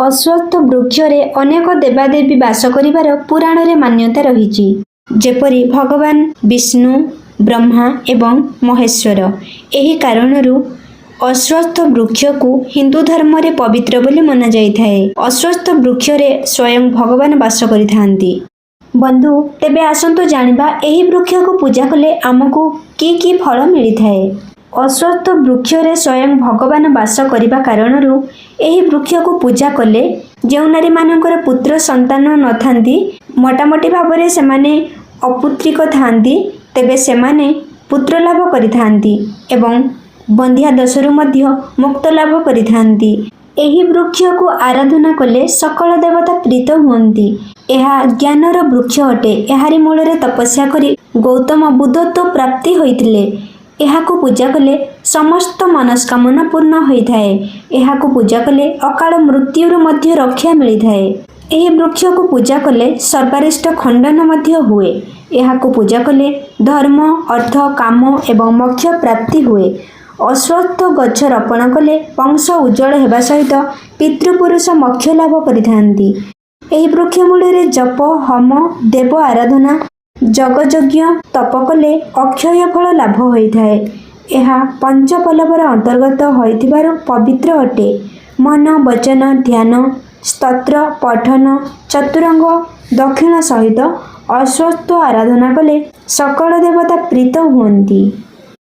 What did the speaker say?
ଅଶ୍ୱତ୍ଥ ବୃକ୍ଷରେ ଅନେକ ଦେବାଦେବୀ ବାସ କରିବାର ପୁରାଣରେ ମାନ୍ୟତା ରହିଛି। ଯେପରି ଭଗବାନ ବିଷ୍ଣୁ, ବ୍ରହ୍ମା ଏବଂ ମହେଶ୍ୱର। ଏହି କାରଣରୁ ଅଶ୍ୱତ୍ଥ ବୃକ୍ଷକୁ ହିନ୍ଦୁ ଧର୍ମରେ ପବିତ୍ର ବୋଲି ମନାଯାଇଥାଏ। ଅଶ୍ୱତ୍ଥ ବୃକ୍ଷରେ ସ୍ୱୟଂ ଭଗବାନ ବାସ କରିଥାନ୍ତି। ବନ୍ଧୁ, ତେବେ ଆସନ୍ତୁ ଜାଣିବା ଏହି ବୃକ୍ଷକୁ ପୂଜା କଲେ ଆମକୁ କି ଫଳ ମିଳିଥାଏ। ଅଶ୍ୱତ୍ଥ ବୃକ୍ଷରେ ସ୍ୱୟଂ ଭଗବାନ ବାସ କରିବା କାରଣରୁ ଏହି ବୃକ୍ଷକୁ ପୂଜା କଲେ ଯେଉଁ ନାରୀମାନଙ୍କର ପୁତ୍ର ସନ୍ତାନ ନଥାନ୍ତି, ମୋଟାମୋଟି ଭାବରେ ସେମାନେ ଅପୁତ୍ରିକ ଥାନ୍ତି, ତେବେ ସେମାନେ ପୁତ୍ର ଲାଭ କରିଥାନ୍ତି ଏବଂ ବନ୍ଧ୍ୟା ଦୋଷରୁ ମଧ୍ୟ ମୁକ୍ତ ଲାଭ କରିଥାନ୍ତି। ଏହି ବୃକ୍ଷକୁ ଆରାଧନା କଲେ ସକଳ ଦେବତା ପ୍ରୀତ ହୁଅନ୍ତି। ଏହା ଜ୍ଞାନର ବୃକ୍ଷ ଅଟେ। ଏହାରି ମୂଳରେ ତପସ୍ୟା କରି ଗୌତମ ବୁଦ୍ଧତ୍ୱ ପ୍ରାପ୍ତି ହୋଇଥିଲେ। ଏହାକୁ ପୂଜା କଲେ ସମସ୍ତ ମନସ୍କାମନା ପୂର୍ଣ୍ଣ ହୋଇଥାଏ। ଏହାକୁ ପୂଜା କଲେ ଅକାଳ ମୃତ୍ୟୁରୁ ମଧ୍ୟ ରକ୍ଷା ମିଳିଥାଏ। ଏହି ବୃକ୍ଷକୁ ପୂଜା କଲେ ସର୍ବାରିଷ୍ଟ ଖଣ୍ଡନ ମଧ୍ୟ ହୁଏ। ଏହାକୁ ପୂଜା କଲେ ଧର୍ମ, ଅର୍ଥ, କାମ ଏବଂ ମୋକ୍ଷ ପ୍ରାପ୍ତି ହୁଏ। ଅଶ୍ୱତ୍ଥ ଗଛ ରୋପଣ କଲେ ବଂଶ ଉଜ୍ଜ୍ୱଳ ହେବା ସହିତ ପିତୃପୁରୁଷ ମୋକ୍ଷ ଲାଭ କରିଥାନ୍ତି। ଏହି ବୃକ୍ଷ ମୂଳରେ ଜପ, ହୋମ, ଦେବ ଆରାଧନା, ଯଜ୍ଞ, ତପ କଲେ ଅକ୍ଷୟ ଫଳ ଲାଭ ହୋଇଥାଏ। ଏହା ପଞ୍ଚପଲ୍ଲବର ଅନ୍ତର୍ଗତ ହୋଇଥିବାରୁ ପବିତ୍ର ଅଟେ। ମନ, ବଚନ, ଧ୍ୟାନ, ସ୍ତୋତ୍ର ପଠନ, ଚତୁରଙ୍ଗ ଦକ୍ଷିଣ ସହିତ ଅଶ୍ୱତ୍ଥ ଆରାଧନା କଲେ ସକଳ ଦେବତା ପ୍ରୀତ ହୁଅନ୍ତି।